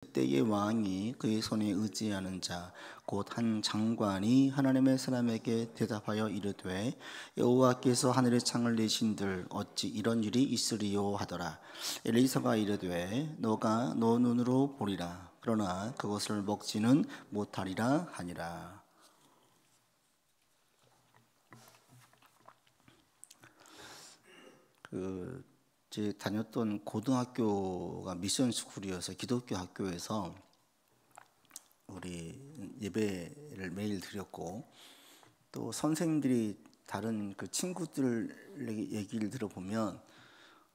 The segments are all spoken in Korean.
그때의 왕이 그의 손에 의지하는 자 곧 한 장관이 하나님의 사람에게 대답하여 이르되 여호와께서 하늘의 창을 내신들 어찌 이런 일이 있으리요 하더라. 엘리사가 이르되 너가 너 눈으로 보리라 그러나 그것을 먹지는 못하리라 하니라. 제 다녔던 고등학교가 미션 스쿨이어서 기독교 학교에서 우리 예배를 매일 드렸고, 또 선생님들이 다른 그 친구들 얘기를 들어보면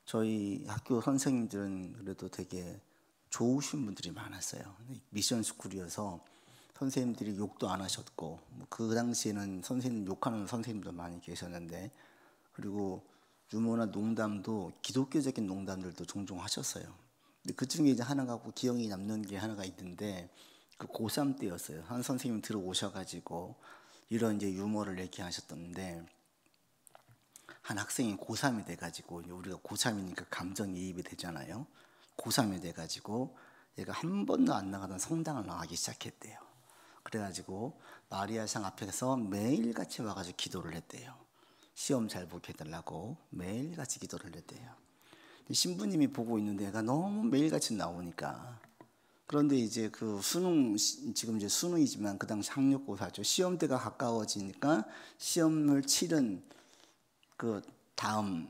저희 학교 선생님들은 그래도 되게 좋으신 분들이 많았어요. 미션 스쿨이어서 선생님들이 욕도 안 하셨고, 그 당시에는 선생님 욕하는 선생님도 많이 계셨는데, 그리고 유머나 농담도 기독교적인 농담들도 종종 하셨어요. 근데 그 중에 이제 하나가 기억이 남는 게 하나가 있는데, 그 고3 때였어요. 한 선생님 들어오셔가지고 이런 이제 유머를 얘기하셨던데, 한 학생이 고3이 돼가지고, 우리가 고3이니까 감정이입이 되잖아요. 고3이 돼가지고 얘가 한 번도 안 나가던 성당을 나가기 시작했대요. 그래가지고 마리아상 앞에서 매일같이 와가지고 기도를 했대요. 시험 잘 보게 해달라고 매일같이 기도를 했대요. 신부님이 보고 있는데 애가 너무 매일같이 나오니까, 그런데 이제 그 수능, 지금 이제 수능이지만 그 당시 학력고사죠. 시험대가 가까워지니까 시험을 치른 다음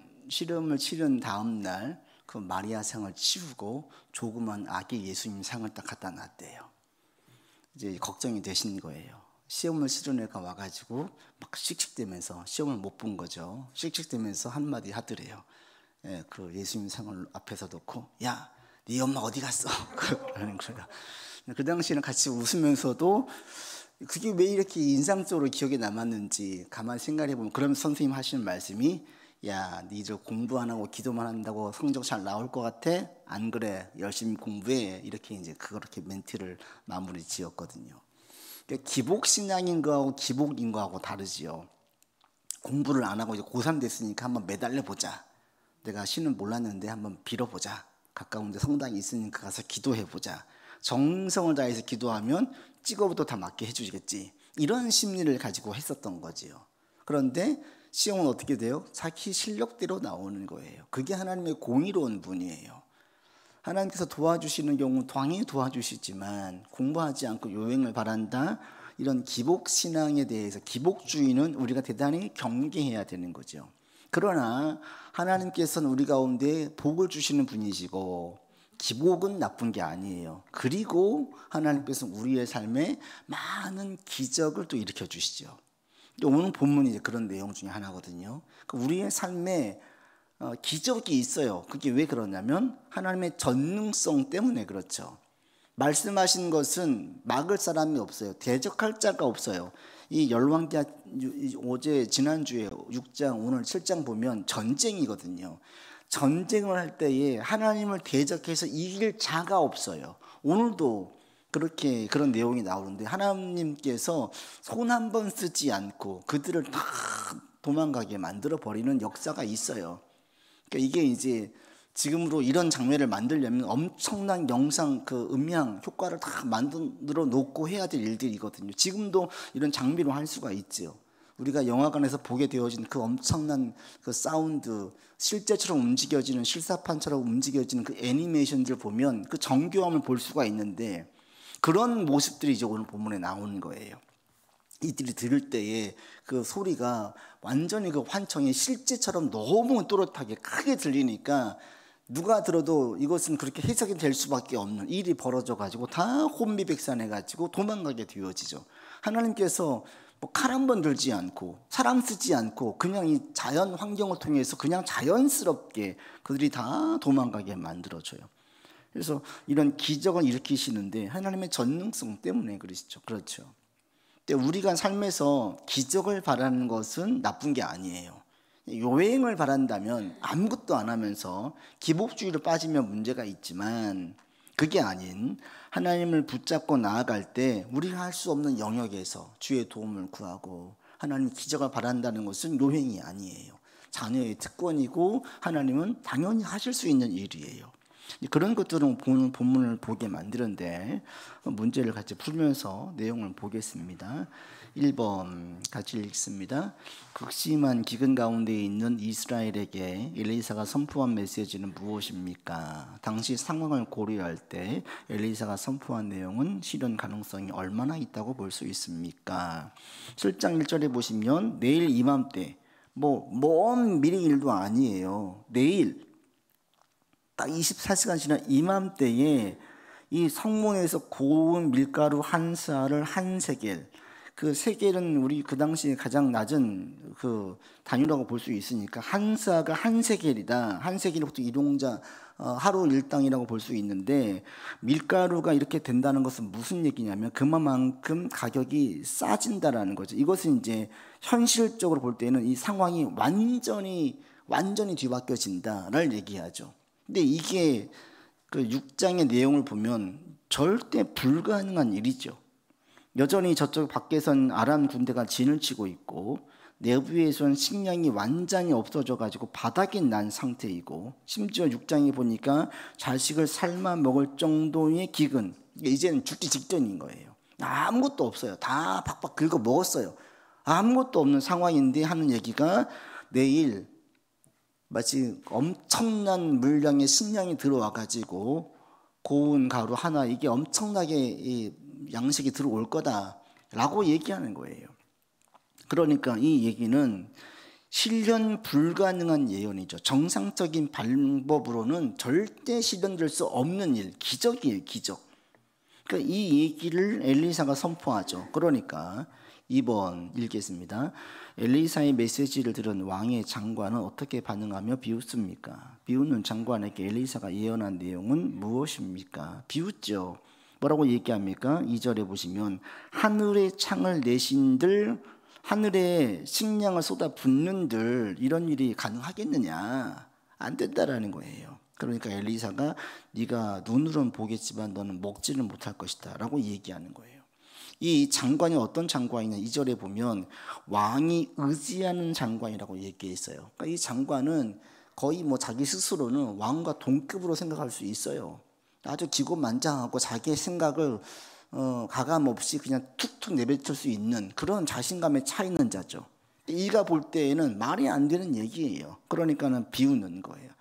날 그 마리아 상을 치우고 조그만 아기 예수님 상을 딱 갖다 놨대요. 이제 걱정이 되신 거예요. 시험을 치른 애가 와가지고 막 씩씩대면서 시험을 못 본 거죠. 씩씩대면서 한마디 하더래요. 그 예수님 상을 앞에서 놓고, 야, 네 엄마 어디 갔어? 그러는 거예요. 그 당시에는 같이 웃으면서도 그게 왜 이렇게 인상적으로 기억에 남았는지 가만히 생각해보면, 그러면 선생님 하시는 말씀이, 야, 네 저 공부 안 하고 기도만 한다고 성적 잘 나올 것 같아? 안 그래, 열심히 공부해. 이렇게 이제 그렇게 멘트를 마무리 지었거든요. 그러니까 기복신앙인 거하고 기복인 거하고 다르지요. 공부를 안 하고 이제 고3 됐으니까 한번 매달려 보자. 내가 신은 몰랐는데 한번 빌어보자. 가까운 데 성당이 있으니까 가서 기도해 보자. 정성을 다해서 기도하면 찍어도 다 맞게 해주겠지. 이런 심리를 가지고 했었던 거지요. 그런데 시험은 어떻게 돼요? 자기 실력대로 나오는 거예요. 그게 하나님의 공의로운 분이에요. 하나님께서 도와주시는 경우 당연히 도와주시지만, 공부하지 않고 요행을 바란다, 이런 기복신앙에 대해서, 기복주의는 우리가 대단히 경계해야 되는 거죠. 그러나 하나님께서는 우리 가운데 복을 주시는 분이시고, 기복은 나쁜 게 아니에요. 그리고 하나님께서는 우리의 삶에 많은 기적을 또 일으켜 주시죠. 오늘 본문이 이제 그런 내용 중에 하나거든요. 우리의 삶에 기적이 있어요. 그게 왜 그러냐면 하나님의 전능성 때문에 그렇죠. 말씀하신 것은 막을 사람이 없어요. 대적할 자가 없어요. 이 열왕기하 어제 지난주에 6장 오늘 7장 보면 전쟁이거든요. 전쟁을 할 때에 하나님을 대적해서 이길 자가 없어요. 오늘도 그렇게 그런 내용이 나오는데, 하나님께서 손 한 번 쓰지 않고 그들을 다 도망가게 만들어 버리는 역사가 있어요. 그러니까 이게 이제 지금으로 이런 장면을 만들려면 엄청난 영상 음향 효과를 다 만들어 놓고 해야 될 일들이거든요. 지금도 이런 장비로 할 수가 있죠. 우리가 영화관에서 보게 되어진 그 엄청난 그 사운드, 실제처럼 움직여지는, 실사판처럼 움직여지는 그 애니메이션들 보면 그 정교함을 볼 수가 있는데, 그런 모습들이 이제 오늘 본문에 나오는 거예요. 이들이 들을 때에 그 소리가 완전히 그 환청이 실제처럼 너무 또렷하게 크게 들리니까 누가 들어도 이것은 그렇게 해석이 될 수밖에 없는 일이 벌어져 가지고 다 혼미백산해 가지고 도망가게 되어지죠. 하나님께서 뭐 칼 한 번 들지 않고 사람 쓰지 않고 그냥 이 자연 환경을 통해서 그냥 자연스럽게 그들이 다 도망가게 만들어줘요. 그래서 이런 기적을 일으키시는데 하나님의 전능성 때문에 그러시죠. 그렇죠. 근데 우리가 삶에서 기적을 바라는 것은 나쁜 게 아니에요. 요행을 바란다면 아무것도 안 하면서 기복주의로 빠지면 문제가 있지만, 그게 아닌 하나님을 붙잡고 나아갈 때 우리가 할 수 없는 영역에서 주의 도움을 구하고 하나님 기적을 바란다는 것은 요행이 아니에요. 자녀의 특권이고 하나님은 당연히 하실 수 있는 일이에요. 그런 것들은 본문을 보게 만드는데 문제를 같이 풀면서 내용을 보겠습니다. 1번 같이 읽습니다. 극심한 기근 가운데 있는 이스라엘에게 엘리사가 선포한 메시지는 무엇입니까? 당시 상황을 고려할 때 엘리사가 선포한 내용은 실현 가능성이 얼마나 있다고 볼 수 있습니까? 7장 1절에 보시면 내일 이맘때 먼 미래 일도 아니에요. 내일 딱 24시간 지난 이맘때에 이 성문에서 고운 밀가루 한 쌀을 한 세겔, 그 세겔은 우리 그 당시에 가장 낮은 그 단위라고 볼 수 있으니까 한 쌀가 한 세겔이다. 한 세겔부터 일용자 하루 일당이라고 볼 수 있는데, 밀가루가 이렇게 된다는 것은 무슨 얘기냐면 그만큼 가격이 싸진다라는 거죠. 이것은 이제 현실적으로 볼 때는 이 상황이 완전히 뒤바뀌어진다를 얘기하죠. 근데 이게 그 6장의 내용을 보면 절대 불가능한 일이죠. 여전히 저쪽 밖에선 아람 군대가 진을 치고 있고 내부에선 식량이 완전히 없어져 가지고 바닥이 난 상태이고, 심지어 6장에 보니까 자식을 삶아 먹을 정도의 기근, 이제는 죽기 직전인 거예요. 아무것도 없어요. 다 박박 긁어 먹었어요. 아무것도 없는 상황인데 하는 얘기가 내일 마치 엄청난 물량의 식량이 들어와 가지고 고운 가루 하나, 이게 엄청나게 양식이 들어올 거다라고 얘기하는 거예요. 그러니까 이 얘기는 실현 불가능한 예언이죠. 정상적인 방법으로는 절대 실현될 수 없는 일, 기적이에요, 기적. 그러니까 이 얘기를 엘리사가 선포하죠. 그러니까 2번 읽겠습니다. 엘리사의 메시지를 들은 왕의 장관은 어떻게 반응하며 비웃습니까? 비웃는 장관에게 엘리사가 예언한 내용은 무엇입니까? 비웃죠. 뭐라고 얘기합니까? 2절에 보시면 하늘의 창을 내신들, 하늘에 식량을 쏟아 붓는들, 이런 일이 가능하겠느냐? 안 된다라는 거예요. 그러니까 엘리사가 네가 눈으로는 보겠지만 너는 먹지는 못할 것이다 라고 얘기하는 거예요. 이 장관이 어떤 장관이냐, 2절에 보면 왕이 의지하는 장관이라고 얘기했어요. 그러니까 이 장관은 거의 자기 스스로는 왕과 동급으로 생각할 수 있어요. 아주 기고만장하고 자기의 생각을 가감 없이 그냥 툭툭 내뱉을 수 있는 그런 자신감에 차 있는 자죠. 이가 볼 때에는 말이 안 되는 얘기예요. 그러니까는 비웃는 거예요.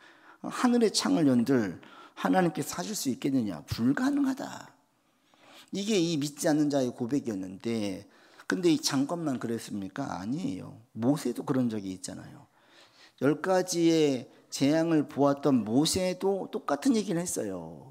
하늘의 창을 연들 하나님께서 하실 수 있겠느냐? 불가능하다. 이게 이 믿지 않는 자의 고백이었는데, 근데 이 장관만 그랬습니까? 아니에요. 모세도 그런 적이 있잖아요. 10가지의 재앙을 보았던 모세도 똑같은 얘기를 했어요.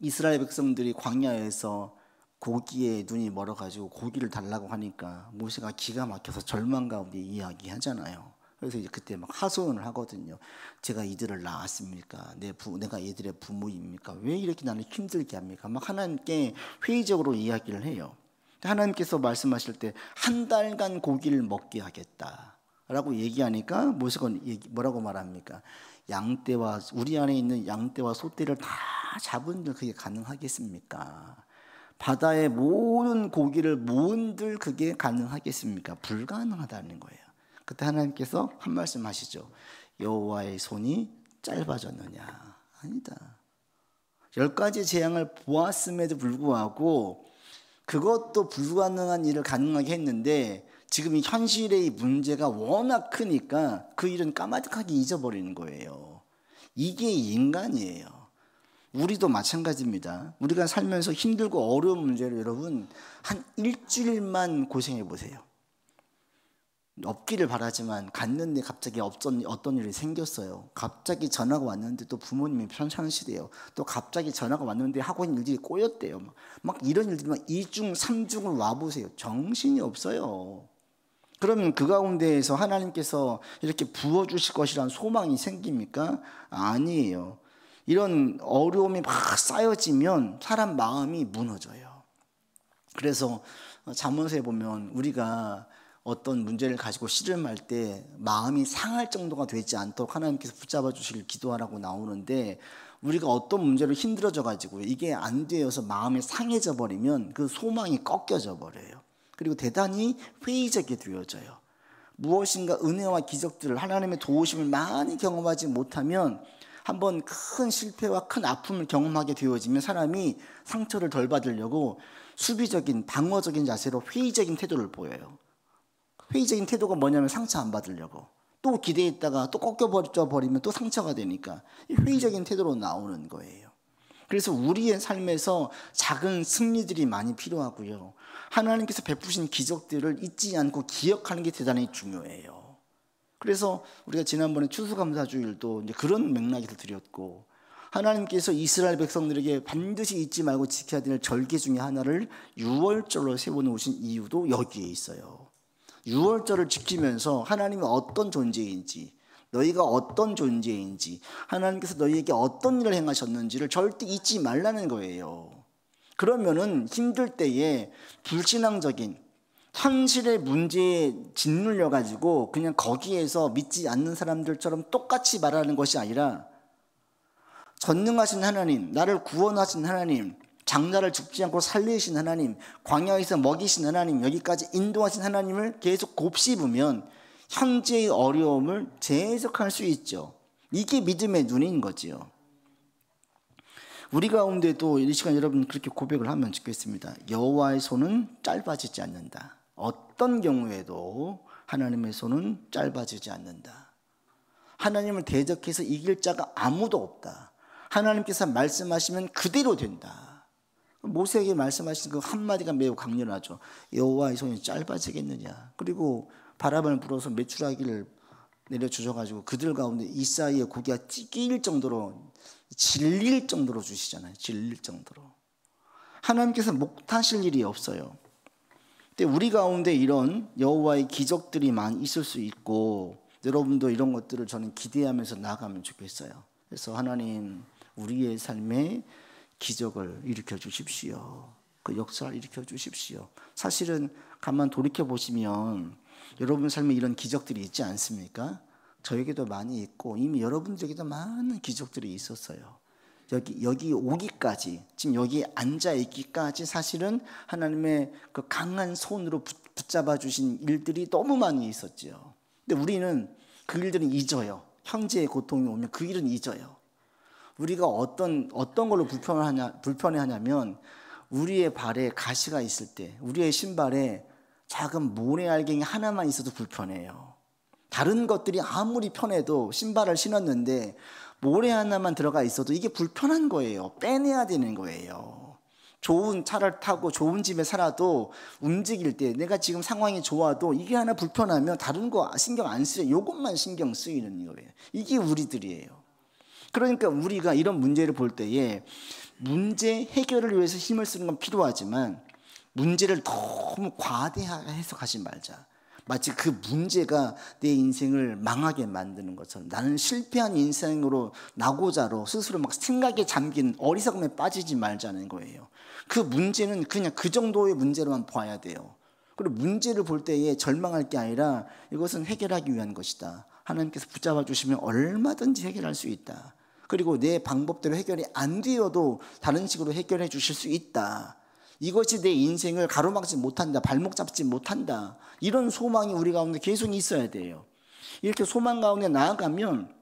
이스라엘 백성들이 광야에서 고기에 눈이 멀어가지고 고기를 달라고 하니까 모세가 기가 막혀서 절망 가운데 이야기하잖아요. 그래서 이제 그때 막 하소연을 하거든요. 제가 이들을 낳았습니까? 내가 얘들의 부모입니까? 왜 이렇게 나를 힘들게 합니까? 막 하나님께 회의적으로 이야기를 해요. 하나님께서 말씀하실 때 한 달간 고기를 먹게 하겠다라고 얘기하니까 모세가 뭐라고 말합니까? 양떼와 우리 안에 있는 양떼와 소떼를 다 잡은들 그게 가능하겠습니까? 바다의 모든 고기를 모은들 그게 가능하겠습니까? 불가능하다는 거예요. 그때 하나님께서 한 말씀 하시죠. 여호와의 손이 짧아졌느냐? 아니다. 10가지 재앙을 보았음에도 불구하고 그것도 불가능한 일을 가능하게 했는데, 지금 이 현실의 문제가 워낙 크니까 그 일은 까마득하게 잊어버리는 거예요. 이게 인간이에요. 우리도 마찬가지입니다. 우리가 살면서 힘들고 어려운 문제를 여러분 한 일주일만 고생해 보세요. 없기를 바라지만 갔는데 갑자기 어떤 일이 생겼어요. 갑자기 전화가 왔는데 또 부모님이 편찮으시대요. 또 갑자기 전화가 왔는데 학원 일들이 꼬였대요. 막 이런 일들이 막 2중 3중을 와보세요. 정신이 없어요. 그러면 그 가운데에서 하나님께서 이렇게 부어주실 것이라는 소망이 생깁니까? 아니에요. 이런 어려움이 막 쌓여지면 사람 마음이 무너져요. 그래서 잠언서에 보면 우리가 어떤 문제를 가지고 씨름할 때 마음이 상할 정도가 되지 않도록 하나님께서 붙잡아 주시길 기도하라고 나오는데, 우리가 어떤 문제로 힘들어져 가지고 이게 안 되어서 마음이 상해져 버리면 그 소망이 꺾여져 버려요. 그리고 대단히 회의적이 되어져요. 무엇인가 은혜와 기적들을, 하나님의 도우심을 많이 경험하지 못하면 한번 큰 실패와 큰 아픔을 경험하게 되어지면 사람이 상처를 덜 받으려고 수비적인 방어적인 자세로 회의적인 태도를 보여요. 회의적인 태도가 뭐냐면 상처 안 받으려고. 또 기대했다가 또 꺾여버리면 또 상처가 되니까 회의적인 태도로 나오는 거예요. 그래서 우리의 삶에서 작은 승리들이 많이 필요하고요. 하나님께서 베푸신 기적들을 잊지 않고 기억하는 게 대단히 중요해요. 그래서 우리가 지난번에 추수감사주일도 이제 그런 맥락에서 드렸고, 하나님께서 이스라엘 백성들에게 반드시 잊지 말고 지켜야 될 절기 중에 하나를 유월절로 세워놓으신 이유도 여기에 있어요. 유월절을 지키면서 하나님이 어떤 존재인지, 너희가 어떤 존재인지, 하나님께서 너희에게 어떤 일을 행하셨는지를 절대 잊지 말라는 거예요. 그러면은 힘들 때에 불신앙적인 현실의 문제에 짓눌려 가지고 그냥 거기에서 믿지 않는 사람들처럼 똑같이 말하는 것이 아니라, 전능하신 하나님, 나를 구원하신 하나님, 장자를 죽지 않고 살리신 하나님, 광야에서 먹이신 하나님, 여기까지 인도하신 하나님을 계속 곱씹으면 현재의 어려움을 재해석할 수 있죠. 이게 믿음의 눈인 거지요. 우리 가운데도 이 시간 여러분 그렇게 고백을 하면 좋겠습니다. 여호와의 손은 짧아지지 않는다. 어떤 경우에도 하나님의 손은 짧아지지 않는다. 하나님을 대적해서 이길 자가 아무도 없다. 하나님께서 말씀하시면 그대로 된다. 모세에게 말씀하신 그 한마디가 매우 강렬하죠. 여호와의 손이 짧아지겠느냐. 그리고 바람을 불어서 메추라기를 내려주셔가지고 그들 가운데 이사이의 고개가 찢길 정도로, 질릴 정도로 주시잖아요. 질릴 정도로. 하나님께서 못하실 일이 없어요. 근데 우리 가운데 이런 여호와의 기적들이 많이 있을 수 있고, 여러분도 이런 것들을 저는 기대하면서 나아가면 좋겠어요. 그래서 하나님, 우리의 삶에 기적을 일으켜 주십시오. 그 역사를 일으켜 주십시오. 사실은 가만 돌이켜 보시면 여러분 삶에 이런 기적들이 있지 않습니까? 저에게도 많이 있고 이미 여러분들에게도 많은 기적들이 있었어요. 여기 오기까지, 지금 여기 앉아 있기까지 사실은 하나님의 그 강한 손으로 붙잡아 주신 일들이 너무 많이 있었죠. 근데 우리는 그 일들은 잊어요. 현재의 고통이 오면 그 일은 잊어요. 우리가 어떤 걸로 불편해하냐면, 우리의 발에 가시가 있을 때, 우리의 신발에 작은 모래알갱이 하나만 있어도 불편해요. 다른 것들이 아무리 편해도 신발을 신었는데 모래 하나만 들어가 있어도 이게 불편한 거예요. 빼내야 되는 거예요. 좋은 차를 타고 좋은 집에 살아도 움직일 때 내가 지금 상황이 좋아도 이게 하나 불편하면 다른 거 신경 안 쓰여요. 이것만 신경 쓰이는 거예요. 이게 우리들이에요. 그러니까 우리가 이런 문제를 볼 때에 문제 해결을 위해서 힘을 쓰는 건 필요하지만 문제를 너무 과대해서 가지 말자. 마치 그 문제가 내 인생을 망하게 만드는 것처럼, 나는 실패한 인생으로 나고자로 스스로 막 생각에 잠긴 어리석음에 빠지지 말자는 거예요. 그 문제는 그냥 그 정도의 문제로만 봐야 돼요. 그리고 문제를 볼 때에 절망할 게 아니라 이것은 해결하기 위한 것이다. 하나님께서 붙잡아 주시면 얼마든지 해결할 수 있다. 그리고 내 방법대로 해결이 안 되어도 다른 식으로 해결해 주실 수 있다. 이것이 내 인생을 가로막지 못한다, 발목 잡지 못한다, 이런 소망이 우리 가운데 계속 있어야 돼요. 이렇게 소망 가운데 나아가면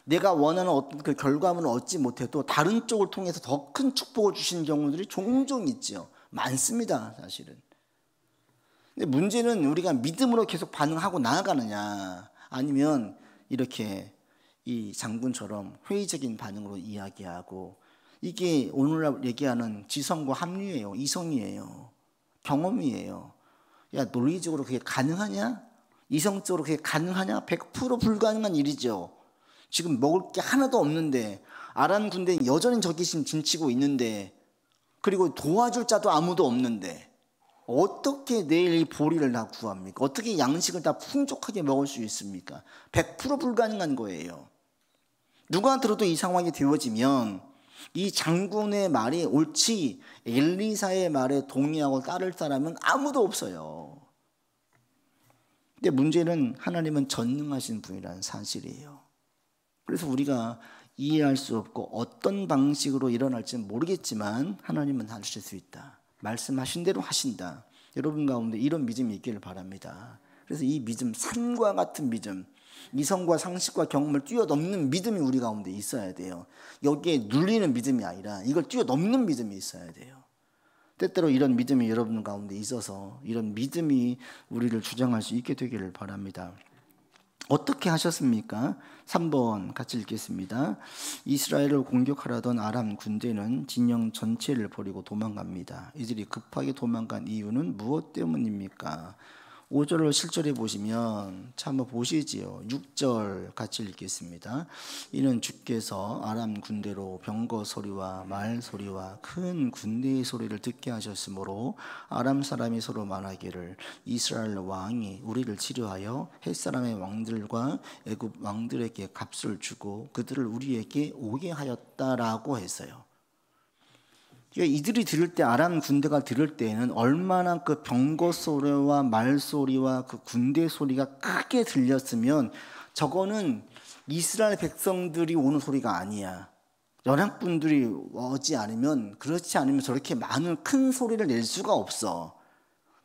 내가 원하는 어떤 그 결과물을 얻지 못해도 다른 쪽을 통해서 더 큰 축복을 주시는 경우들이 종종 있죠. 많습니다, 사실은. 근데 문제는 우리가 믿음으로 계속 반응하고 나아가느냐, 아니면 이렇게 이 장군처럼 회의적인 반응으로 이야기하고, 이게 오늘날 얘기하는 지성과 합리예요. 이성이에요. 경험이에요. 야, 논리적으로 그게 가능하냐? 이성적으로 그게 가능하냐? 100% 불가능한 일이죠. 지금 먹을 게 하나도 없는데, 아람 군대 여전히 저기 진치고 있는데, 그리고 도와줄 자도 아무도 없는데 어떻게 내일 이 보리를 다 구합니까? 어떻게 양식을 다 풍족하게 먹을 수 있습니까? 100% 불가능한 거예요. 누가 들어도 이 상황이 되어지면 이 장군의 말이 옳지 엘리사의 말에 동의하고 따를 사람은 아무도 없어요. 근데 문제는 하나님은 전능하신 분이라는 사실이에요. 그래서 우리가 이해할 수 없고 어떤 방식으로 일어날지는 모르겠지만 하나님은 하실 수 있다. 말씀하신 대로 하신다. 여러분 가운데 이런 믿음이 있기를 바랍니다. 그래서 이 믿음, 산과 같은 믿음, 이성과 상식과 경험을 뛰어넘는 믿음이 우리 가운데 있어야 돼요. 여기에 눌리는 믿음이 아니라 이걸 뛰어넘는 믿음이 있어야 돼요. 때때로 이런 믿음이 여러분 가운데 있어서 이런 믿음이 우리를 주장할 수 있게 되기를 바랍니다. 어떻게 하셨습니까? 3번 같이 읽겠습니다. 이스라엘을 공격하려던 아람 군대는 진영 전체를 버리고 도망갑니다. 이들이 급하게 도망간 이유는 무엇 때문입니까? 5절을 실절해 보시면 참 한번 보시지요. 6절 같이 읽겠습니다. 이는 주께서 아람 군대로 병거 소리와 말 소리와 큰 군대의 소리를 듣게 하셨으므로 아람 사람이 서로 말하기를 이스라엘 왕이 우리를 치료하여 햇사람의 왕들과 애굽 왕들에게 값을 주고 그들을 우리에게 오게 하였다라고 했어요. 이들이 들을 때, 아람 군대가 들을 때에는 얼마나 그 병거 소리와 말 소리와 그 군대 소리가 크게 들렸으면 저거는 이스라엘 백성들이 오는 소리가 아니야. 연합군들이 오지 않으면, 그렇지 않으면 저렇게 많은 큰 소리를 낼 수가 없어.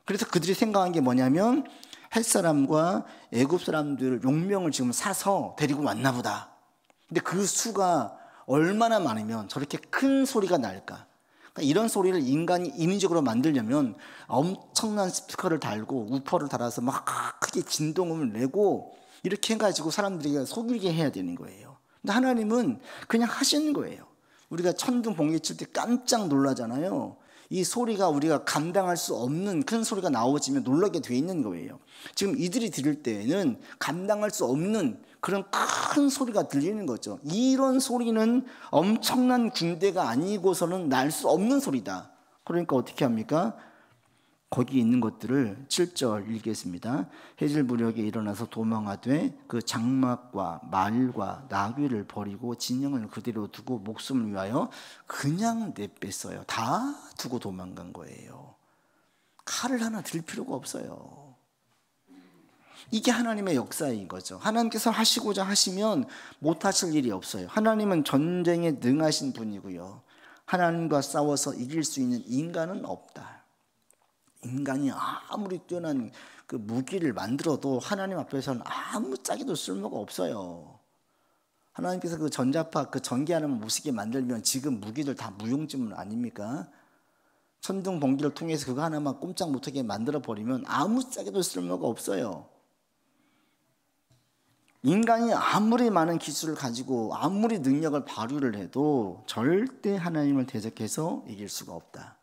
그래서 그들이 생각한 게 뭐냐면 햇사람과 애굽 사람들 용명을 지금 사서 데리고 왔나 보다. 근데 그 수가 얼마나 많으면 저렇게 큰 소리가 날까? 그러니까 이런 소리를 인간이 인위적으로 만들려면 엄청난 스피커를 달고 우퍼를 달아서 막 크게 진동음을 내고 이렇게 해가지고 사람들이 속이게 해야 되는 거예요. 근데 하나님은 그냥 하시는 거예요. 우리가 천둥 번개 칠 때 깜짝 놀라잖아요. 이 소리가 우리가 감당할 수 없는 큰 소리가 나오지면 놀라게 돼 있는 거예요. 지금 이들이 들을 때는 감당할 수 없는 그런 큰 소리가 들리는 거죠. 이런 소리는 엄청난 군대가 아니고서는 날 수 없는 소리다. 그러니까 어떻게 합니까? 거기 있는 것들을 7절 읽겠습니다. 해질 무렵에 일어나서 도망하되 그 장막과 말과 나귀를 버리고 진영을 그대로 두고 목숨을 위하여 그냥 내뺐어요. 다 두고 도망간 거예요. 칼을 하나 들 필요가 없어요. 이게 하나님의 역사인 거죠. 하나님께서 하시고자 하시면 못하실 일이 없어요. 하나님은 전쟁에 능하신 분이고요. 하나님과 싸워서 이길 수 있는 인간은 없다. 인간이 아무리 뛰어난 그 무기를 만들어도 하나님 앞에서는 아무짝에도 쓸모가 없어요. 하나님께서 그 전자파, 그 전기 하나만 못 쓰게 만들면 지금 무기들 다 무용지물 아닙니까? 천둥 번개를 통해서 그거 하나만 꼼짝 못하게 만들어버리면 아무짝에도 쓸모가 없어요. 인간이 아무리 많은 기술을 가지고 아무리 능력을 발휘를 해도 절대 하나님을 대적해서 이길 수가 없다.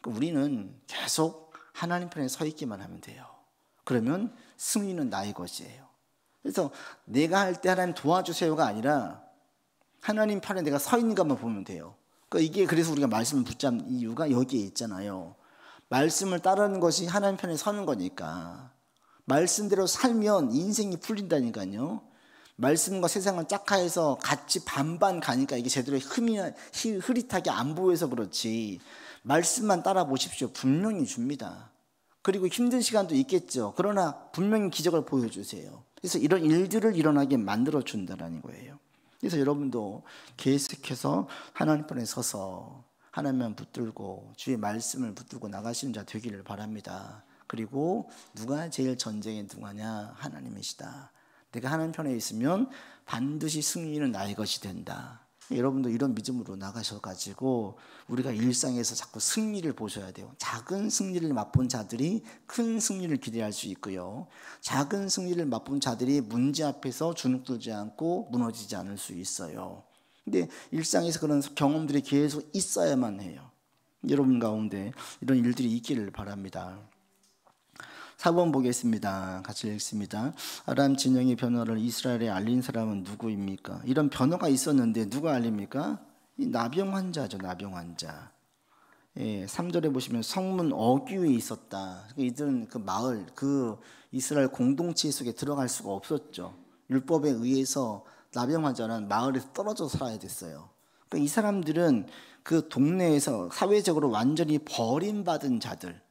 우리는 계속 하나님 편에 서 있기만 하면 돼요. 그러면 승리는 나의 것이에요. 그래서 내가 할 때 하나님 도와주세요가 아니라 하나님 편에 내가 서 있는 것만 보면 돼요. 그러니까 이게 그래서 우리가 말씀을 붙잡는 이유가 여기에 있잖아요. 말씀을 따르는 것이 하나님 편에 서는 거니까. 말씀대로 살면 인생이 풀린다니까요. 말씀과 세상을 짝하해서 같이 반반 가니까 이게 제대로 흐릿하게 안 보여서 그렇지. 말씀만 따라 보십시오. 분명히 줍니다. 그리고 힘든 시간도 있겠죠. 그러나 분명히 기적을 보여주세요. 그래서 이런 일들을 일어나게 만들어 준다는 거예요. 그래서 여러분도 계속해서 하나님 편에 서서 하나님만 붙들고 주의 말씀을 붙들고 나가시는 자 되기를 바랍니다. 그리고 누가 제일 전쟁에 능하냐? 하나님이시다. 내가 하나님 편에 있으면 반드시 승리는 나의 것이 된다. 여러분도 이런 믿음으로 나가셔가지고 우리가 일상에서 자꾸 승리를 보셔야 돼요. 작은 승리를 맛본 자들이 큰 승리를 기대할 수 있고요. 작은 승리를 맛본 자들이 문제 앞에서 주눅들지 않고 무너지지 않을 수 있어요. 근데 일상에서 그런 경험들이 계속 있어야만 해요. 여러분 가운데 이런 일들이 있기를 바랍니다. 4번 보겠습니다. 같이 읽습니다. 아람 진영의 변화를 이스라엘에 알린 사람은 누구입니까? 이런 변화가 있었는데 누가 알립니까? 이 나병 환자죠. 나병 환자. 3절에 보시면 성문 어귀에 있었다. 이들은 그 마을, 그 이스라엘 공동체 속에 들어갈 수가 없었죠. 율법에 의해서 나병 환자는 마을에서 떨어져 살아야 됐어요. 그러니까 이 사람들은 그 동네에서 사회적으로 완전히 버림받은 자들.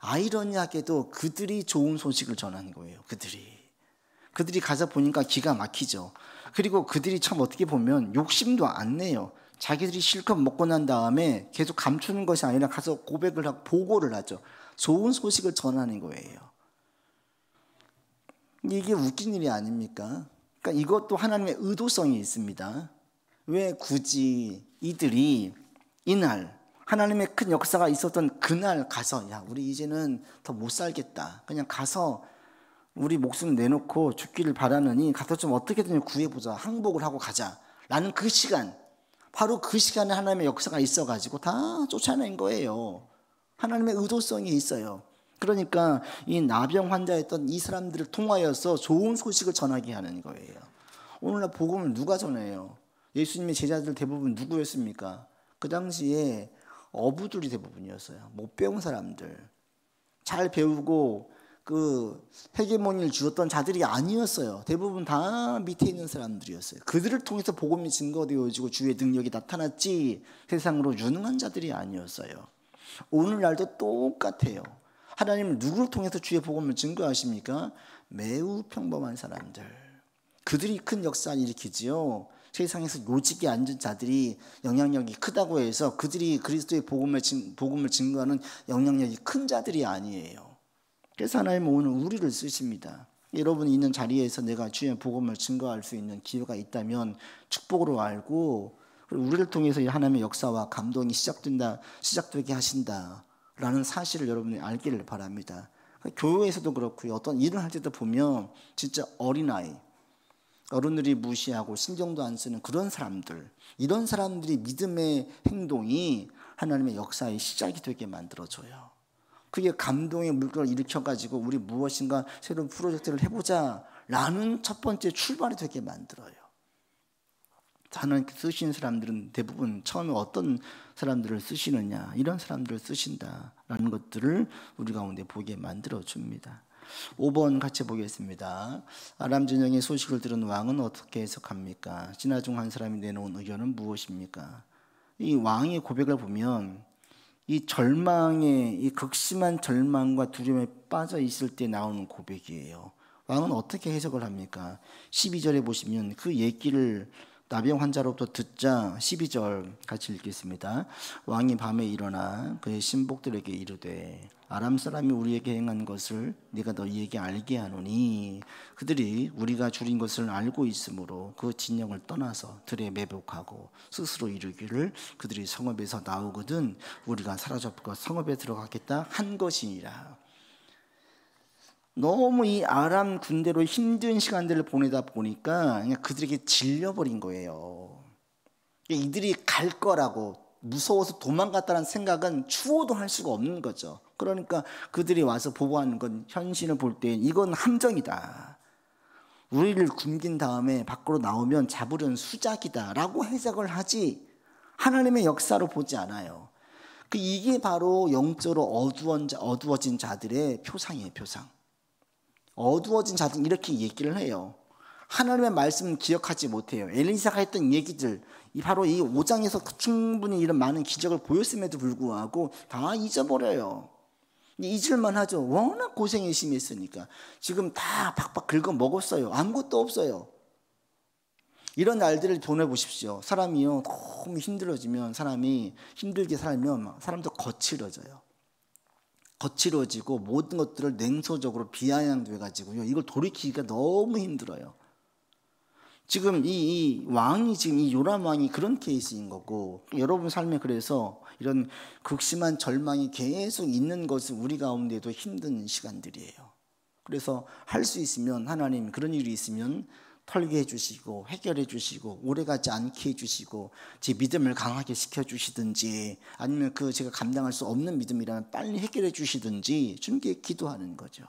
아이러니하게도 그들이 좋은 소식을 전하는 거예요. 그들이 가서 보니까 기가 막히죠. 그리고 그들이 참 어떻게 보면 욕심도 안 내요. 자기들이 실컷 먹고 난 다음에 계속 감추는 것이 아니라 가서 고백을 하고 보고를 하죠. 좋은 소식을 전하는 거예요. 이게 웃긴 일이 아닙니까? 그러니까 이것도 하나님의 의도성이 있습니다. 왜 굳이 이들이 이날 하나님의 큰 역사가 있었던 그날 가서 야 우리 이제는 더 못 살겠다. 그냥 가서 우리 목숨 내놓고 죽기를 바라느니 가서 좀 어떻게든 구해보자. 항복을 하고 가자. 라는 그 시간, 바로 그 시간에 하나님의 역사가 있어가지고 다 쫓아낸 거예요. 하나님의 의도성이 있어요. 그러니까 이 나병 환자였던 이 사람들을 통하여서 좋은 소식을 전하게 하는 거예요. 오늘날 복음을 누가 전해요? 예수님의 제자들 대부분 누구였습니까? 그 당시에 어부들이 대부분이었어요. 못 배운 사람들, 잘 배우고 그 헤게모니를 주었던 자들이 아니었어요. 대부분 다 밑에 있는 사람들이었어요. 그들을 통해서 복음이 증거되어지고 주의 능력이 나타났지 세상으로 유능한 자들이 아니었어요. 오늘날도 똑같아요. 하나님은 누구를 통해서 주의 복음을 증거하십니까? 매우 평범한 사람들. 그들이 큰 역사를 일으키지요. 세상에서 요직에 앉은 자들이 영향력이 크다고 해서 그들이 그리스도의 복음을 증거하는 영향력이 큰 자들이 아니에요. 그래서 하나님은 오늘 우리를 쓰십니다. 여러분이 있는 자리에서 내가 주의 복음을 증거할 수 있는 기회가 있다면 축복으로 알고 우리를 통해서 하나님의 역사와 감동이 시작되게 하신다라는 사실을 여러분이 알기를 바랍니다. 교회에서도 그렇고요. 어떤 일을 할 때도 보면 진짜 어린아이, 어른들이 무시하고 신경도 안 쓰는 그런 사람들, 이런 사람들이 믿음의 행동이 하나님의 역사의 시작이 되게 만들어줘요. 그게 감동의 물결을 일으켜가지고 우리 무엇인가 새로운 프로젝트를 해보자 라는 첫 번째 출발이 되게 만들어요. 하나님께 쓰시는 사람들은 대부분 처음에 어떤 사람들을 쓰시느냐, 이런 사람들을 쓰신다라는 것들을 우리 가운데 보게 만들어줍니다. 5번 같이 보겠습니다. 아람 진영의 소식을 들은 왕은 어떻게 해석합니까? 진화 중 한 사람이 내놓은 의견은 무엇입니까? 이 왕의 고백을 보면 이 절망의, 이 극심한 절망과 두려움에 빠져 있을 때 나오는 고백이에요. 왕은 어떻게 해석을 합니까? 12절에 보시면 그 얘기를 나병 환자로부터 듣자 12절 같이 읽겠습니다. 왕이 밤에 일어나 그의 신복들에게 이르되 아람 사람이 우리에게 행한 것을 네가 너희에게 알게 하노니 그들이 우리가 줄인 것을 알고 있으므로 그 진영을 떠나서 들에 매복하고 스스로 이르기를 그들이 성읍에서 나오거든 우리가 사로잡고 성읍에 들어가겠다 한 것이니라. 너무 이 아람 군대로 힘든 시간들을 보내다 보니까 그냥 그들에게 질려버린 거예요. 이들이 갈 거라고 무서워서 도망갔다는 생각은 추호도 할 수가 없는 거죠. 그러니까 그들이 와서 보고하는 건 현실을 볼 때 이건 함정이다. 우리를 굶긴 다음에 밖으로 나오면 잡으려는 수작이다 라고 해석을 하지 하나님의 역사로 보지 않아요. 이게 바로 영적으로 어두워진 자들의 표상이에요. 표상. 어두워진 자들은 이렇게 얘기를 해요. 하나님의 말씀은 기억하지 못해요. 엘리사가 했던 얘기들, 바로 이 5장에서 충분히 이런 많은 기적을 보였음에도 불구하고 다 잊어버려요. 잊을만 하죠. 워낙 고생이 심했으니까. 지금 다 박박 긁어 먹었어요. 아무것도 없어요. 이런 날들을 보내보십시오. 사람이요 너무 힘들어지면, 사람이 힘들게 살면 사람도 거칠어져요. 거칠어지고 모든 것들을 냉소적으로 비아냥돼가지고요, 이걸 돌이키기가 너무 힘들어요. 지금 이 왕이, 지금 이 요람 왕이 그런 케이스인 거고, 여러분 삶에 그래서 이런 극심한 절망이 계속 있는 것은 우리 가운데도 힘든 시간들이에요. 그래서 할 수 있으면 하나님 그런 일이 있으면 털게 해주시고 해결해 주시고 오래가지 않게 해주시고 제 믿음을 강하게 시켜주시든지, 아니면 제가 감당할 수 없는 믿음이라면 빨리 해결해 주시든지 주님께 기도하는 거죠.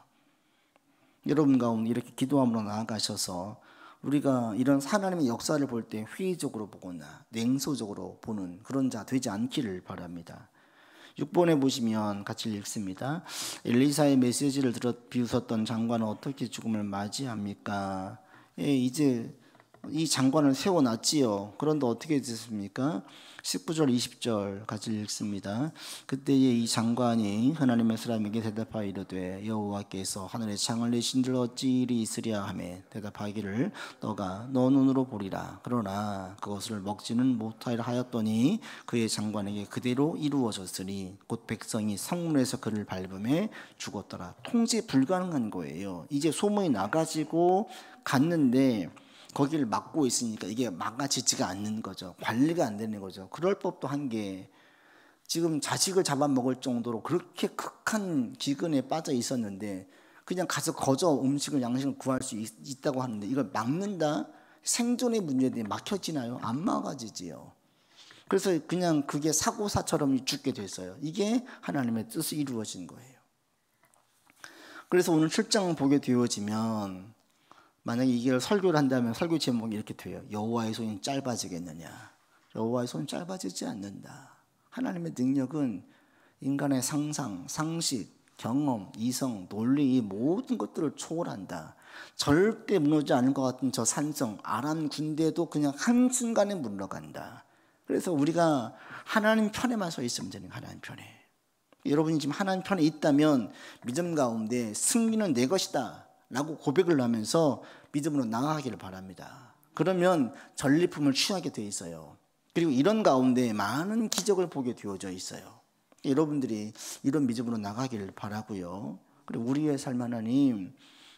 여러분 가운데 이렇게 기도함으로 나아가셔서 우리가 이런 하나님의 역사를 볼 때 회의적으로 보거나 냉소적으로 보는 그런 자 되지 않기를 바랍니다. 6번에 보시면 같이 읽습니다. 엘리사의 메시지를 들어 비웃었던 장관은 어떻게 죽음을 맞이합니까? 예, 이제 이 장관을 세워놨지요. 그런데 어떻게 됐습니까? 19절 20절 같이 읽습니다. 그때에 이 장관이 하나님의 사람에게 대답하여 이르되 여호와께서 하늘에 창을 내신들 어찌 일이 있으랴 하매 대답하기를 너가 너 눈으로 보리라. 그러나 그것을 먹지는 못하리라 하였더니 그의 장관에게 그대로 이루어졌으니 곧 백성이 성문에서 그를 밟음에 죽었더라. 통제 불가능한 거예요. 이제 소문이 나가지고 갔는데 거기를 막고 있으니까 이게 막아지지가 않는 거죠. 관리가 안 되는 거죠. 그럴 법도 한 게 지금 자식을 잡아먹을 정도로 그렇게 극한 기근에 빠져 있었는데 그냥 가서 거저 음식을 양식을 구할 수 있다고 하는데 이걸 막는다? 생존의 문제인데 막혀지나요? 안 막아지지요. 그래서 그냥 그게 사고사처럼 죽게 됐어요. 이게 하나님의 뜻이 이루어진 거예요. 그래서 오늘 출장 보게 되어지면 만약에 이걸 설교를 한다면 설교 제목이 이렇게 돼요. 여호와의 손이 짧아지겠느냐. 여호와의 손이 짧아지지 않는다. 하나님의 능력은 인간의 상상, 상식, 경험, 이성, 논리 이 모든 것들을 초월한다. 절대 무너지지 않을 것 같은 저 산성, 아람 군대도 그냥 한순간에 물러간다. 그래서 우리가 하나님 편에만 서 있으면 되는 거예요. 하나님 편에. 여러분이 지금 하나님 편에 있다면 믿음 가운데 승리는 내 것이다 라고 고백을 하면서 믿음으로 나아가기를 바랍니다. 그러면 전리품을 취하게 돼 있어요. 그리고 이런 가운데 많은 기적을 보게 되어져 있어요. 여러분들이 이런 믿음으로 나가기를 바라고요. 그리고 우리의 삶 하나님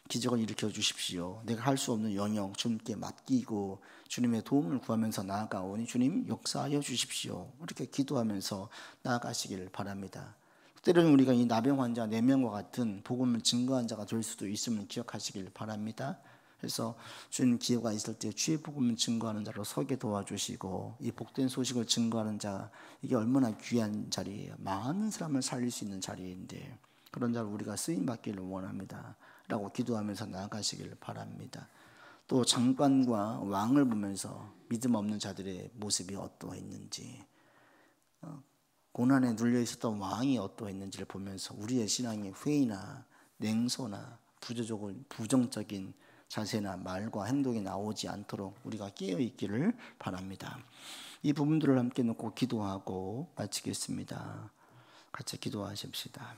기적을 일으켜 주십시오. 내가 할 수 없는 영역 주님께 맡기고 주님의 도움을 구하면서 나아가오니 주님 역사하여 주십시오. 이렇게 기도하면서 나아가시기를 바랍니다. 때로는 우리가 이 나병 환자 4명과 같은 복음을 증거한 자가 될 수도 있음을 기억하시길 바랍니다. 그래서 주님 기회가 있을 때 주의 복음을 증거하는 자로 서게 도와주시고 이 복된 소식을 증거하는 자 이게 얼마나 귀한 자리예요. 많은 사람을 살릴 수 있는 자리인데 그런 자를 우리가 쓰임받기를 원합니다 라고 기도하면서 나아가시길 바랍니다. 또 장관과 왕을 보면서 믿음 없는 자들의 모습이 어떠했는지 고난에 눌려 있었던 왕이 어떠했는지를 보면서 우리의 신앙의 회의나 냉소나 부정적인 자세나 말과 행동이 나오지 않도록 우리가 깨어 있기를 바랍니다. 이 부분들을 함께 놓고 기도하고 마치겠습니다. 같이 기도하십시다.